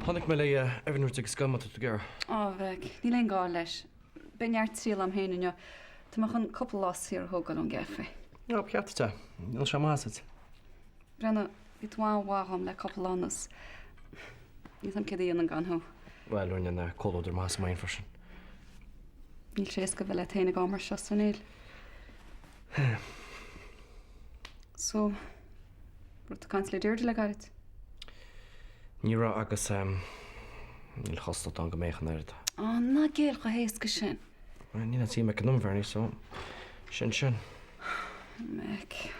Hannig me le efnúirt ag scammata tú gur. Bheith, ní le gá leis. Beart síl am héine Táach an couple las hir thugan an gefa. Ja, ceatta. Il se másad. Brenna, bhíháham le couple annas. Níos an cédaíon an ganth. Well, lúin na cóidir más main farsin. Níl sé go bhfuil le téna gámar se san éil. So, bhfuil cancel dúirde le garid? Ní ra agus níl chostal an go méchan airad. Na géal go hééis go sin. Ní na tí me an numverní so sin. Meic.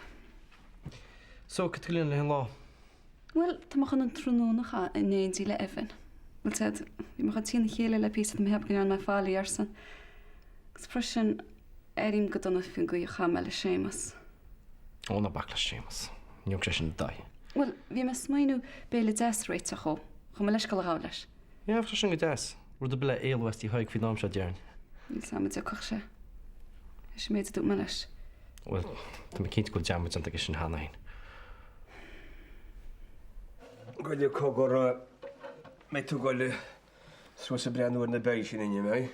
So, go tulíonn le hen lá? Well, táach an trúnacha in éontí le efin. Bhil said, bhí mar tína chéile le pí am heb gan na fálaí arsan. Gus freisin éirim go donna fin go cha meile sémas. Ó na bacla sémas. Níog sé sin dai. Well, bhí me smainú béle Sraith a cho. Chu me leis go le leis. Ja, freisin go des. Ru de bile éalhhaistí haig fi nám se dearn. Níl samid a coch sé. Is méid dú me leis. Well, tá me cinint go deamid an sin hanain. Goile cógur mé tú goile sú sa breanúir na beir sin inne mé.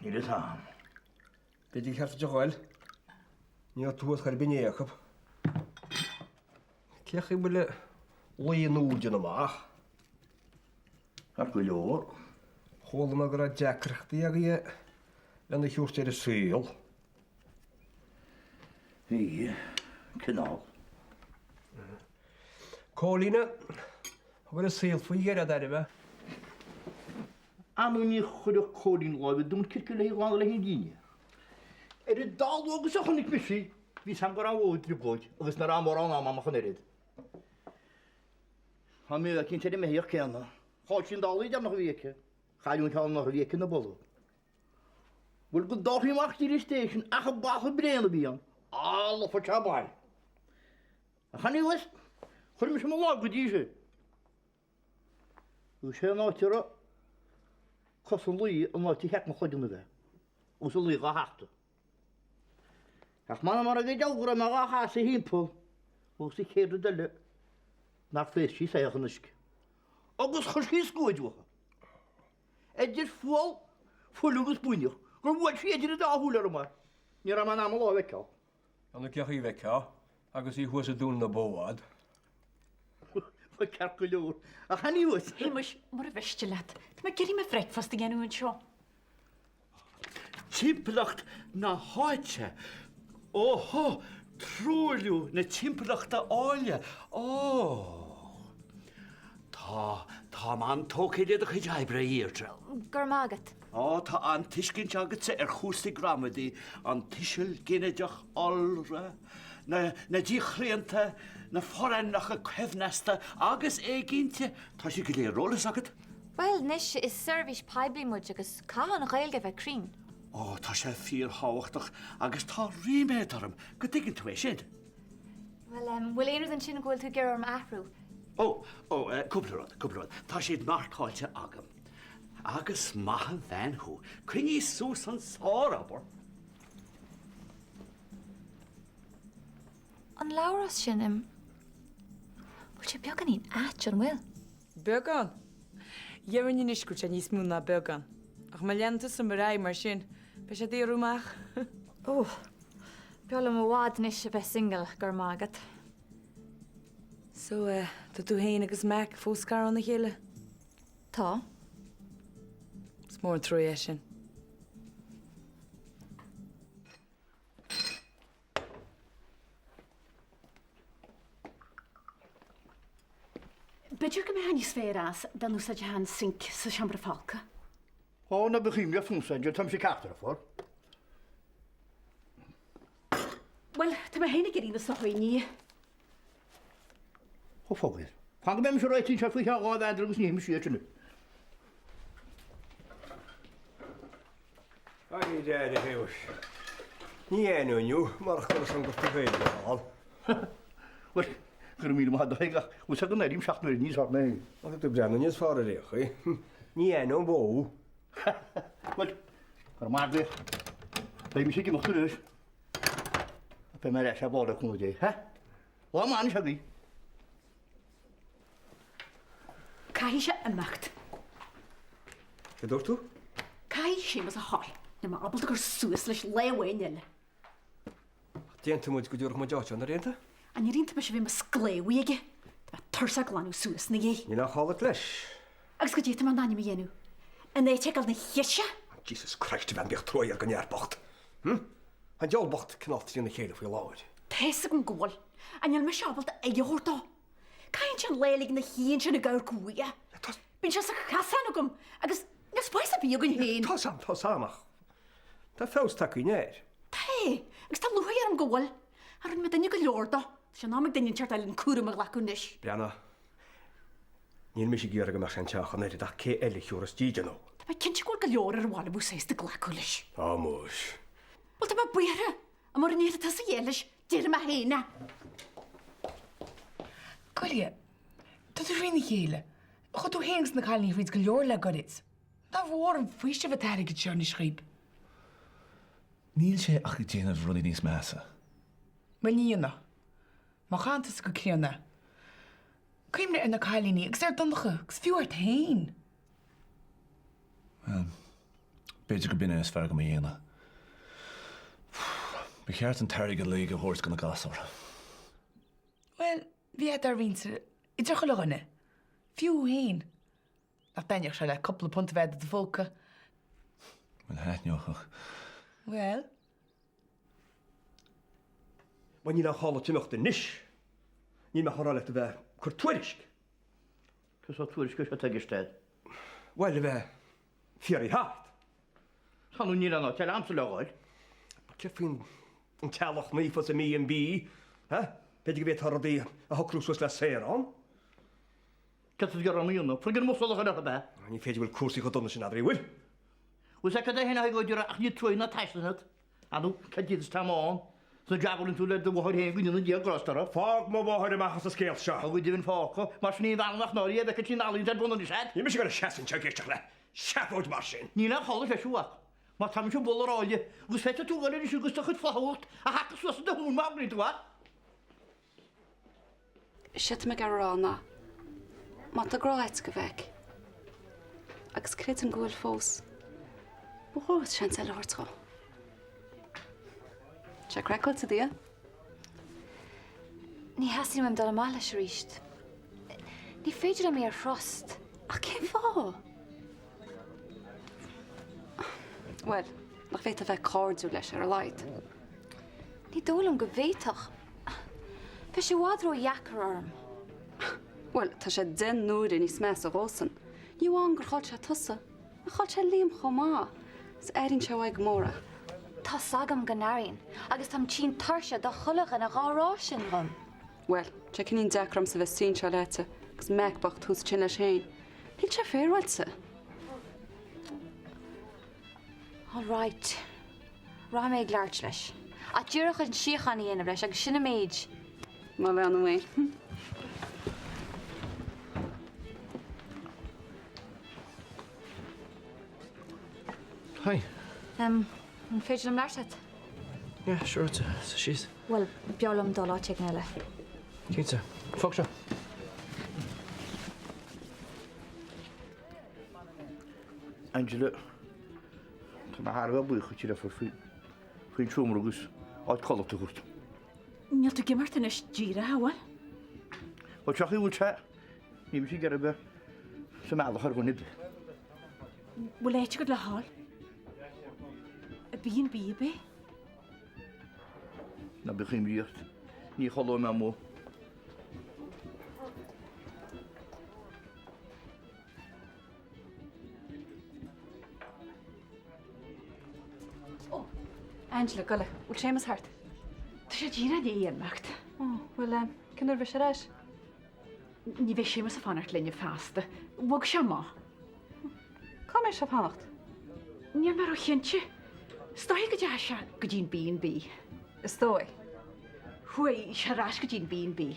Ní le tá. Beidir cheart de gháil. Ní túas chuir binéachab. Ceach bile líon úide amach. Ar go leor. Chóla me gur a deacrachtaí a gé lena chiúirte ar síl. Hí, cinál. Cólína, bhfuil a síl faoi ggéad airibh. Anú ní chuidir códín lábh dún circe le gháil le hí díine. I dal agus a chunig misí, hí sam go an bhóidrí bóid, agus na rám an amach an irid. Tá mé a cinn mé híoch ceanna. Cháil sin dálaí dear nach bhíice, chaún tá nach bhíice na bolú. Bhfuil go dáthíach tí station ach a batha bréanana bíon, ála fa tabáil. A chaní leis, chuir me sem lá go dtí sé. Ú sé náteara cos an luí an náití heach na chuidirna bheith, ús a luí gá heachta. Ach mana mar a go deagra me gá há sa hímpó, ús i chéadú deile nar féis sí sé an isce. Agus chur sí scóidúcha. Idir fáil fúlagus buineach, gur bhhaid féidir a dáthúla mar. Ní ra man am lá bheicá. Anna ceach í bheicá, agus í thuas a dún na bóád. Fa cear go leor. A chaní was. Hímas mar a bheiste leat. Tá me geirí me breakfast a ghéanú an seo. Timpplacht na háite. Óho, trúliú na timpplachta áile. Tá man tócéidir a chuid hebre íirte. Gur mágat. Tá an tuiscint agat sa chústa gramadí an tuisiil gineideach allra, na ddíchréanta, na forannacha cefnesta agus éiginnte tá si go léir rólas agat. Well, nis is service peblií muid agus cá an ghailge bheith crín. Tá sé fíor háhachtach agus tá riméid arm go dtinn tú é siad. Well, bhfuil éanaad an sin ghfuil tú gur am ahrú. Cúplarad. Tá siad nachtáilte agam. Agus maithan bheanthú, cuiní sús an sárabor. An láras sin bhfuil sé beag an íon áit an bhfuil. Beagán? Dhearann in iscuirt a níos mú ná beagán. Ach má leanta san raibh mar sin, be sé dtíorúach. Beala mo bhád nis a bheith single gur mágat. So, tá tú héin agus meach fóscar an na chéile? Tá. Mór an trúé sin. Beidir go mé haní sféras dan ús a han sink sa siambra falca. Na bechím le fúnsaid, tam sé ceachtar a fór. Well, tá mé héna geína sa chuoí. Fógad. Fan go mé se réití se fao gád agus ní siútenu. Ai déad a héis. Ní éanúniu mar chu san go féidir. Well, gur mí má daigach, ús a go éidim seachú níos ar mé. Agus tú breanna níos fára récha. Ní éanú bó. Well, gur má bheith. Bé mi sé go mochtú leis. Pe mar se báda chun dé, he? Lá má se bhí. Cai se amacht. Ge dúir tú? Cai sé mas a hall. Na ma abal gur suas leis lehain eile. Déanta muid go dúach má deáte an réanta? A ní rínta me se bhí mas scléhuiige. Tá tursa glanú suas na dhé. Ní nach hála leis. Agus go déta man naine mi dhéanú. A né teáil na hiise? Jesus Christ, bhean beocht troir go nearbocht. An deolbocht cnátaí na chéile faoi láid. Tesa gon ggóil. Anil me seabal a éortá. Cain sin lélig na híon sin na gair cuaige. Bín se sa chasan gom agus na spáis a bí gon héin. Tá samach. Tá fés takeí néir. Tá, agus tá luhaí ar an ggóil. Ar an me daine go leorda. Se námag daine teart eilin cuaram a lecunis. Brianna, níl mis sé ggéar go mar an teach an éidir ach cé eile chúras díide nó. Tá ba cin gúil go leor ar bhála bú séiste gleculis. Tá múis. Bol tá ba buire a mar an éire tá sa dhéiles déir me héine. Coile, tá tú réna chéile. Chu tú héings na chailní frid go leor le goid. Tá bhór an fuiste bh teir go tearna scríb. Níl sé ach go déanamh runní níos measa. Well níana. Má chaantas go céanna. Cuimne ar na chailíní agus ar donnacha gus fiúart hain. Beidir go binne is fear go mé dhéana. Ba cheart an teir go lé go thuirt go na gasar. Well, bhí ar víse I dre go leganne. Fiú hain. Nach dainneach se le coppla punta bhead de fóca. Well, heitneoch. Well, Wa ní nach hála tuimeachta níis. Ní me chorála a bheith chur tuairisc. Cos o tuairisc go se teigeistead. Weil a bheith fiarí hácht. Tanú ní an te amsa leáil. Cefin an tealach mí fos a mí an bí. Peidir go bhéh thordaí a hocrúsas le sérán. Cos gur am íonna, fu gur mosol a be. Ní féidir bhfuil cuasaí chu donna sin adrí bhfuil. Us e cad hynna go dúra ach ní trwy na taisanad. Anú cadídas tam on. So jagolyn tú le dy wahor hen gwyn yn diag grostara. Fág má bháthir amachchas a scéal seo. A gwy difyn ffoco, mar sy'n ni'n ddanach nori e beca ti'n alun dad bwnnw ni sed. Ní me sé go seasin te géisteach le. Seafóid mar sin. Ni'n am holi feswach. Mae tam eisiau bol o'r oeddi. Gwys feta tú gyrru eisiau gystach chyd fflahwt. A hacas was dy hwn mawr ni dwa. Siet me gar rána. Má tá gráid go bheith. Agus cred an ghfuil fós. Bhór sean se leirtá. Se crecoil sa dia? Ní hasí am dal mála se ríist. Ní féidir am ar frost. A cé fá? Well, nach féit a bheith cardú leis ar a leid. Ní dólam go bhéiteach. Fe sé wadro jacar arm. Well, tá sé den nuair in is mes a rósan. Níú an gur cháil se tusa. A cháil se líam chomá. Is éirinn se bhaid móra. Tá sagam gannarín, agus tam tín tarse do chulach an a gárásin rum. Well, te cin ín decram sa bheith sín se leite, gus meicbach tús sin leis héin. Níl se féirhailte. All right. Rá méid leart leis. A dúrach an siochan íanamh leis agus sinna méid. Má bheith an mé. Hi. An féidir am leart. Yeah, sure, it's she's. Well, beollam dá láte eile. Cínta. Fog seo. Angela, tá na harfa buich ti raffer fwy'n trwm rwgws. Oed colwg dy gwrt. Níl tú gimart in is díra hawa. O tiach i wylcha, ni mis i gerau be. Sy'n meddwl ar gwneud. Wel eich gyd le hall. Y B&B be? Na bych chi'n briot. Ni cholo mewn mw. Angela, golle, bhfuil sémas hart. Tá sé díra dé iarmacht. Bhfuil cinúir bheith se leis? Ní bheith sémas a fanart lenne fásta. Wag se má. Cá mé se fácht? Níor mar ó chiintse. Stoi go de se go dín B&B. Is dói. Hui se rás go dín B&B.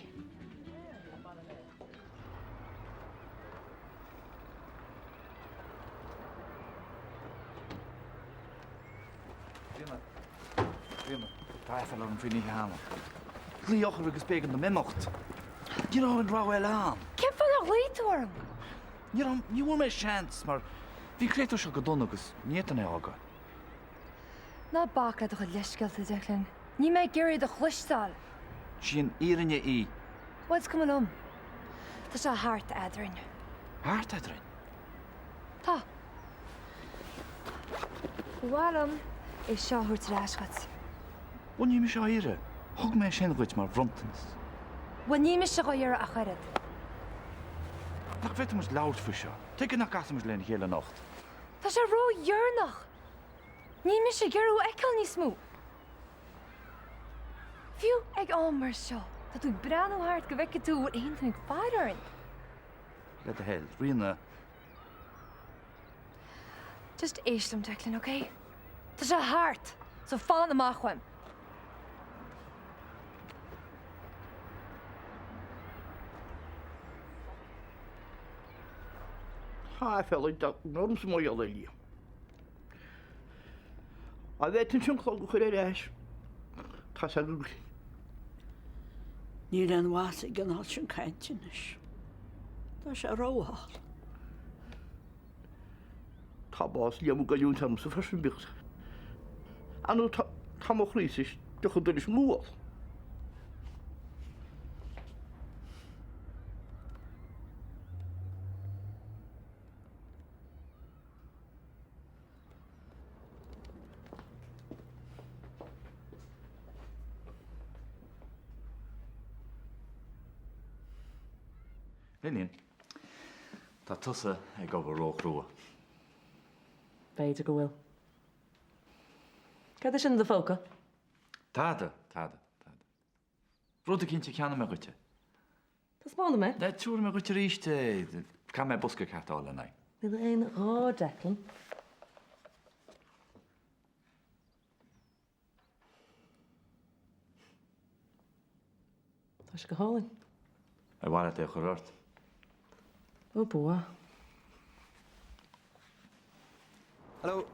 Tá fel an frini hána. Glíochar agus bégan na mimocht. Dí an rá well an. Cepa a réitúm. Ní bhfuil mé seans, mar bhí créitú seo go donna agus nían é ága. Ná bácla do chu leisceilta Declan. Ní mé géirí do chluisteáil. Sin írinne í. What's coming on? Tá se hart adrin. Háart adrin? Tá. Bhám is seothúirt ráisgat. Bhain ní me seo ire. Thug mé sin goit mar bhrontans. Bhain ní me se go dhear a chuirid. Nach bheith mus laut fa seo. Tuige nach gasamus len chéile nacht. Tá sé ró dhearnach. Ní me sé gearú eiceil ní smú. Fiú ag an mar seo, tá tú breanúthart go bheice tú bhfuil aontaigh fáidarin. Le a hell, rianna. Just éistem, Declan, okay? Tá sé hart, so fáil amach chuim. Ha fel norm sem mooi alle li. A weet sin chlog go chuir éis. Tá sé dú. Ní an bhhaasa gan há sin caiintinis. Tá sé róháil. Tá bás liamú go dún sam sa fersin bicht. Anú tá mo chrísis de chu duris múal. Lillian, tá tusa ag go bhar róch rua. Beidir go bhfuil. Cad sin do fóca? Táda. Rud a cinnte ceanna me goite. Tá spána me? De túr me goite ríiste, cá me busca cetála na. Bhfuil éon rá Declan. Tá sé go hálainn. A bhhaile é churát. Ó bua. Hello.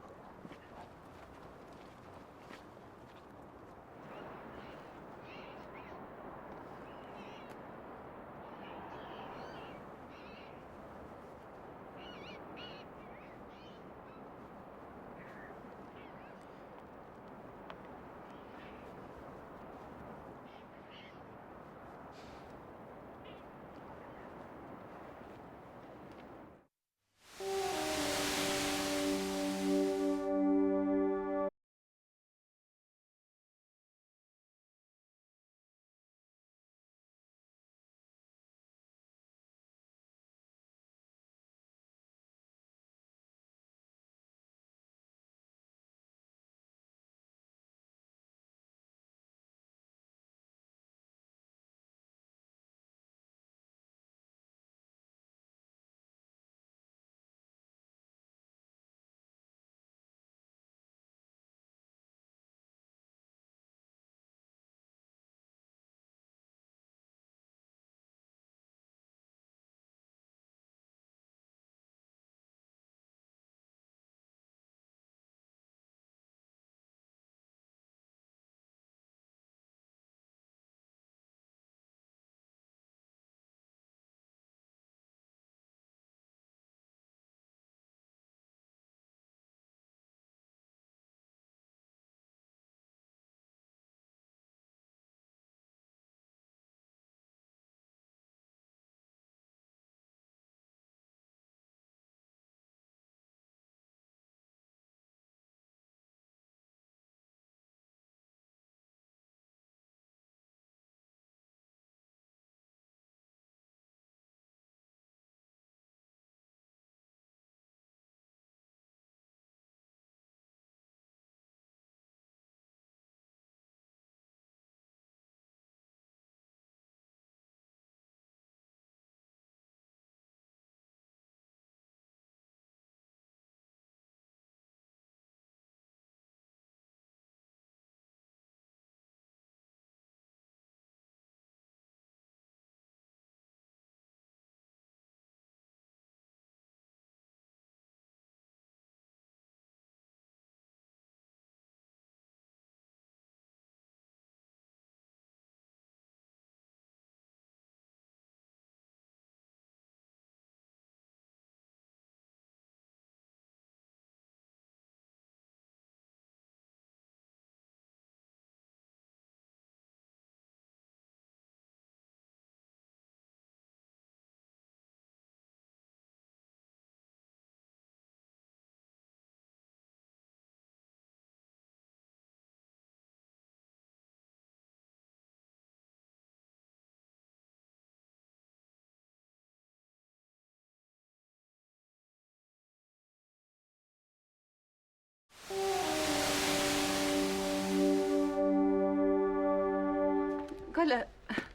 Gaile,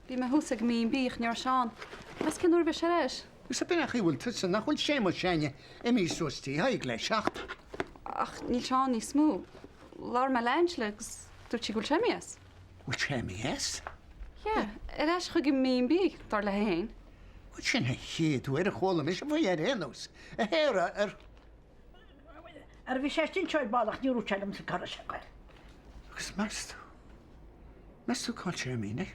bhí me thusa go míon bích near seán. Mas cin uair bheith sé leis? Gus a bina chiúil tusa nach chuil sé mar senne I mí sustí haig le seach. Ach, níl seán ní smú. Lár me leins legus dúirt si gúil séimias. Bhil sé yes? Ja, leis chu go míon bích dar le héin. Bhil sinna chéadú ar a chola mis a bhí ar hénos. A héra ar... Ar bhí séstin seoid bádach níú teilm sa cara se gail. Agus mestú. Mestú cáil sé mí, ne?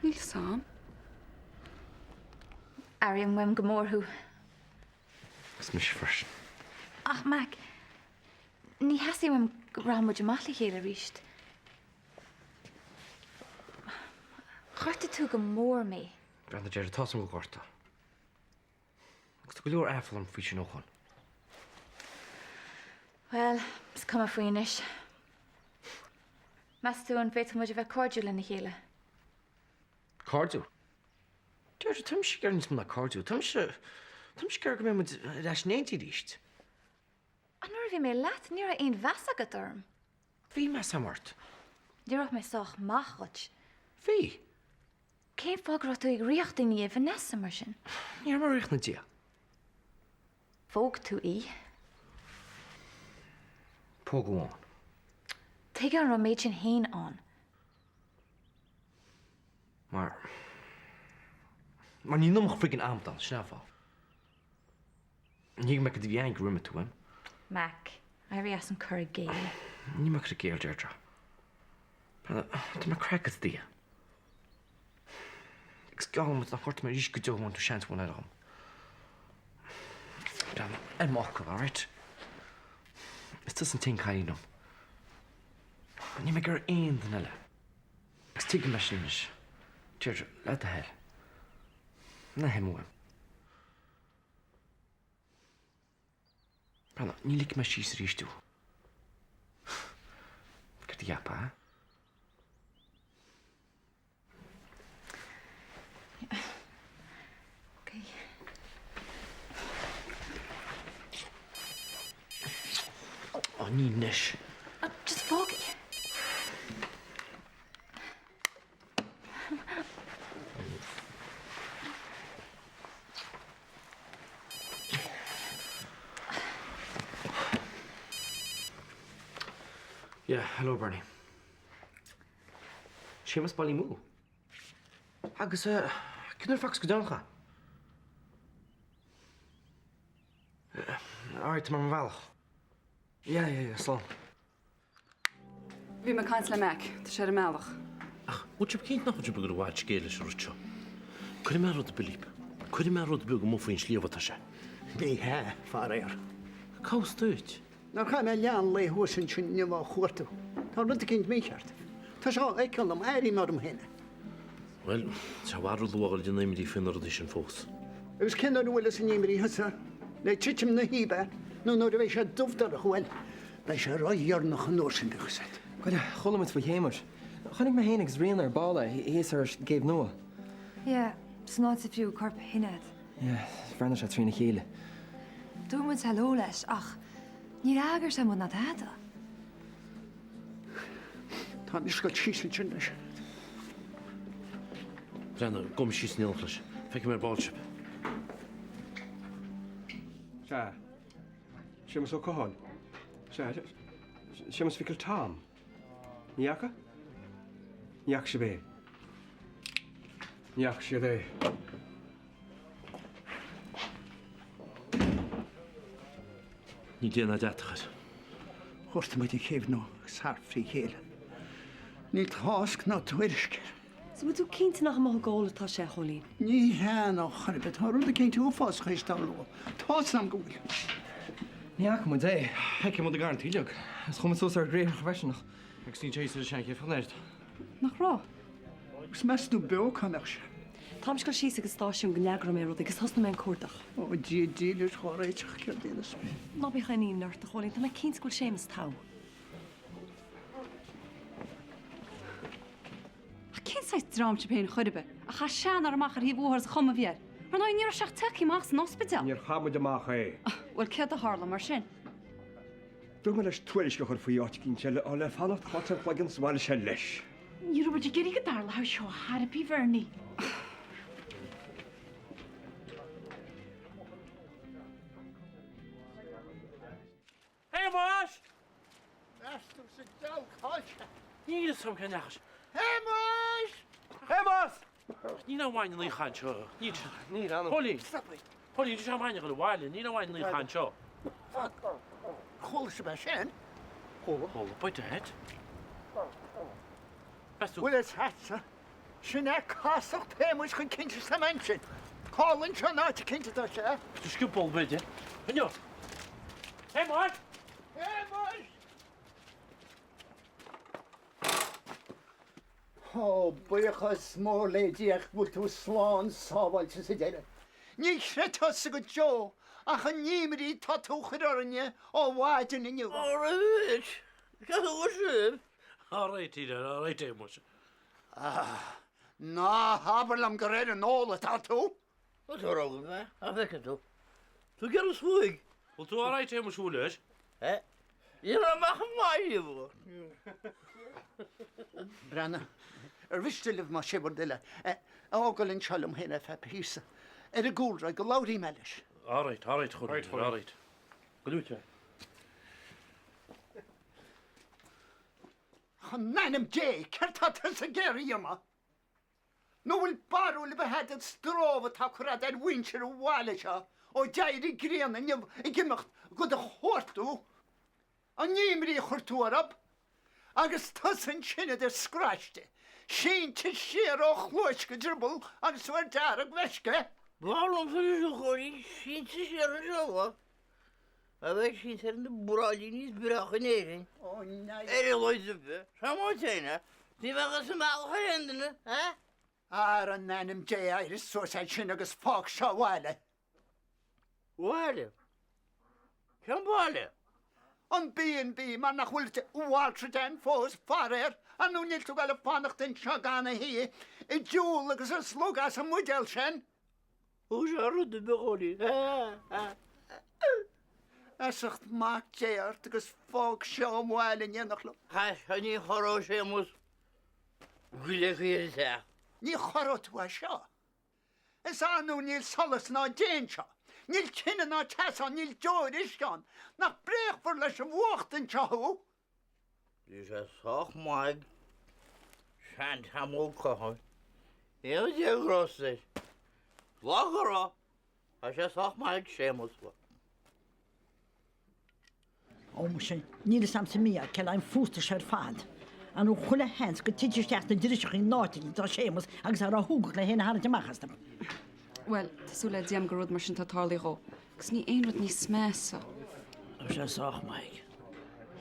Níl sam. Ariam wem gomórthú. Gus mis fresh. Ach, Mac, ní hasí wem rámuid amachla chéile ríist. Chuirta tú go mór mé. Branda Jerry tosam go gorta. Gus tu go leor afal am fí sin óchan. Well, is cum a faoinis. Mas tú an féit muid a bheith cordúil in na chéile. Cardú? Jerry, tam si gar nís mna cardú. Tam si gar go mé mud leis néntí ríist. An nuair bhí mé leat níor a aon bheasa go dorm. Bhí me samart. Dúireach mé soch machot. Bhí? Cén fágrá tú ag riocht daoine a Vanessa mar sin? Níor mar riocht na dia. Fóg tú í. Pógháin. Take an roméid sin héin an. Maar ní numach friggin amtal, snafa. Ní me go bhíang rimme tú him. Mac, I rí as an cur géile. Ní me go géir Deirdre. Tá me crackad dia. Gus gáim nach chuirt me rís go deohhain tú seans bhna am. Dan, mach all right? Is this an ting cainum? Ní me gur aon den eile. Gus tí go me sin is. Deirdre, le a hell. Na himúim. Brana, ní lic me síos ríistú. Gur tí gapa, ha? Okay. Ní nes. Just fog it. Yeah, hello, Bernie. Seamus Ballymoo. Agus, cyn fax go down cha? All right, mar bhealach. Yeah, slán. Bhí me caiint le meic, tá sé meach. Ach, wat je bekend nog wat je begon wat skelen zo rutjo. Kun je maar rot beliep. Kun je maar rot buggen mo voor in sliev wat je. Bí he far éir. Kaust uit. Ná cha me lean le thusin sin nimá chuirtu. Tá rud a cinint méart. Tá seo éceil am éirí mar héine. Wel, zou waar het logal je neemt die vinder edition volks. Agus cinnar bhfuil san éirí hasa. Le titim na híbe, nó nó bhéh sé duftar a chuin. Bei sé roiar nach an nóir sin begeset. Goile cholamid fa chéimar. Chanig me héananig réon ar bála héas ar géibh nua. Ja, snáid sa fiú corp hinad. Ja, brenn sé trína chéile. Dúmid heló leis ach ní agur sa mna dáta. Tá is go sísan sin leis. Brenner, kom je snel glas. Fek je maar boodschap. Se. Seamus ó cohol. Seamus ficail tám. Níacha? Níach sé bé. Níach sé bé. Niet die naar dat gaat. Chósta muid i chéimh nó sarfrí chéile. Ní thásc ná tuairisce. So moet u kind nach mag gála tá sé cholín. Ní he nach charbet Tá rud a cinint úfás chuéis dá lu. Tá am gohfuil. Níach mu é, heice mu a garantíideach. Is chum so ar gréir chhaisinach. Agus ní tééis sé chéh fannéist. Nach rá. Gus meú be chuach se. Tám go sí agus stáisiún go neagra mé agus hasna me cuatach. Ó díidir choréiteach ce délas. Ná bhí chaí neirt a cholín tá cínscoil sémas tá. Céáid drámte péin chuidibe, a cha sean ar amachchar hí bhór chuma bhéir. Mar ná níor seach teí más an osspetal. Níor chamuid amach é. Bhfuil cead a hála mar sin. Dú me leis tuairis go chur faoí áit cinn se le fannacht chatta chuigen sáile sé leis. Ní ru bud géirí go darla ha seo Harpí Verní. Hey, Marsh! Nastum sa daw culture. Ní is some kind of. Hey, Marsh! Hey, Marsh! Ní na bhain lí chanseo. Ní anam. Pauline. Pauline, tú bhain go bhhaile, ní na bhain lí chanseo. Chol sa ba sin? Hold by the head. Well, it's hatsa. Sin casach témus chun cinnte sa mensin. Colin seo ná te cinnte tá sé. Tu sciú bol bide. Hynyo. Hey, Marsh! Hey, Marsh! Oh, buchas mór léidiach bhfuil tú sláán sábhailte sa déile. Ní chretas sa go Joe ach an nímarí tá tú chuidirne ó bháidin inniu. Alright. All right, Ida, all right, Amos. Ná haberlam go réir an óla tá tú. Wat er ook, hè? Afwekken toch? Toen get ons voig. Well, tú all right, Amos, who is? Hè? Je mag hem maaien, hoor. Branna, vistilh má sibor dile. Ágalinn sealum héna fe písa. A gúlra go láirí meis. All right, chud. All right. Go do it, Chan nanim dé, certá sa géirí yma. Nó bhfuil barú le bhead an strófa tá churad ar winchar ó bháile seo ó deirí gréan I gimimecht go a chóirtú an níimrí chuirtú arab agus tusan sinne de scráiste. Sin te séar ó chluis go dribbal agus bhar dearag bheisce. Waarom vind je zo goeie? Zien ze er zo, hoor. Maar wij zien ze in de broodje niet brachen. Oh, nee. Er is het, zo moet zijn, hè? Die waren ze maar gerenden, hè? Ar an nanim dé iris sosa sin agus fák seo bháile. Bháile? Cean bháile? An B&B mar nach bhfuilte bháiltre den fós farir an nú níl tú gaile fánach den seo gana hí I dúil agus ar slógas an muidel sin. Hoe zou het de begonnen? Esacht maak déart agus fák seo bháile nnénach. Ga je niet gewoon zijn moest. Goeie goeie zeg. Ní chorot wa seo. Is anú níl solas ná déan seo. Níl cinenne ná teasa níl deir isceán nach bréach for leis an bhachtain teú. Dus dat zag maar. Schijnt hem ook gewoon. Heel je groot is. Lager op. Als je zag maar ik schemels voor. Ómse, níl sam sa mí ce ein fústa sé fad. An ó chula hens go tiidirteach na diriseach í náitií tá sémas agus ar a thúgach le héna hána amachchastam. Well, Tású le déam go rud mar sin tátálaí ró, gus ní aon rud ní sméasa. Als je zag maar ik.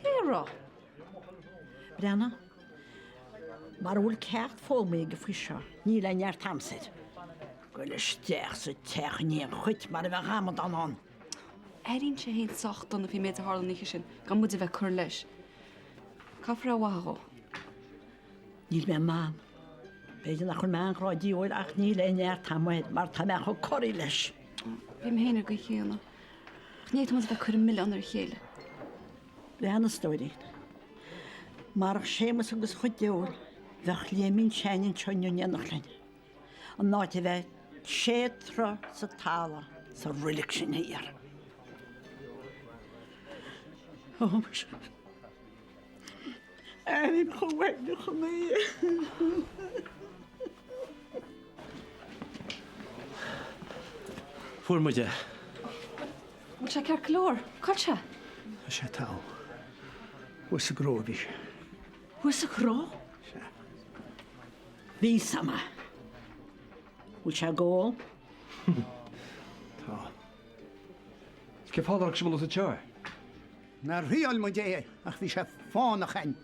Hérá. Brenna, mar bhfuil ceart fómé go fao seo, ní le neart tamsaid. Go le steach sa techníon chuit mar a bheith ramad anán. Éiríonn sé héad socht donna bhí méid a hála nícha sin, gan mud a bheith chur leis. Caithfar a bhathró. Níl me mám. Beidir nach chun meán ráidíoil ach ní le neart tamhaid mar tá meach chu choirí leis. Bhí mé héanaar go chéanna. Chnéad mud a bheith chur milliún ar chéile. Brenna stoirícht. Mar sémas agus chuideúil bheith léimín seanin teoinú nenachlein. An náid a bheith sétra sa tála sa rilik sin híar. Ómse. Erin chuhaine go mé. Fuair muide. Bhil sé cear clór, caite? sé tá. Bhuis a gróbhí sé. Bhuis a gró? Bhí sama. Bhil sé ggóil? Tá. Ce fádarach sem a teir? Na rial mu dé ach bhí sé fánach ein.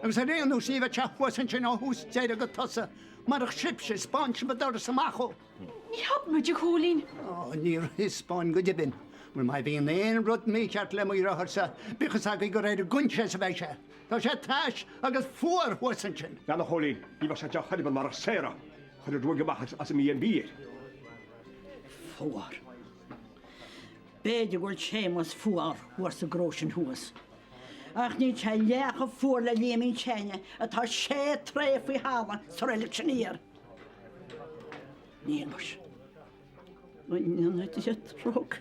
Agus a réanú sí bheith teachhuasan sin á hús déire go tosa mar ach sibse Spáin sin bedar samachó. Ní hab muid cholín. Níor Hispáin go dibin. Mu mai bhíon éon rud mí ceart le í rathsa bichas a go réidir gunse sa bheith sé. Tá sé teis agus fuór huasan sin. Gan cholín, í bh sé deach chadiban mar séra chuidir dúige bachas as mí an bíir. Fuór. Béidir bhfuil sémas fuór huair sa gró sin thuas. Ach ní te lecha fuór le léimín teine atá sé tréf faoi hála sa electioníir. Níl mars. Níl sé trog.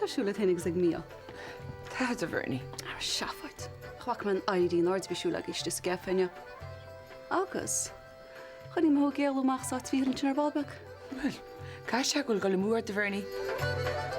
Tásúla tenig ag mí. Tá a bhirní. Ar seafait. Chhaach man ID an ardsbisiúla iste scefaine. Agus, chuí mó géalúach sa tvírin ar Balbeg? Well, cai se goil go le múir a bhirní.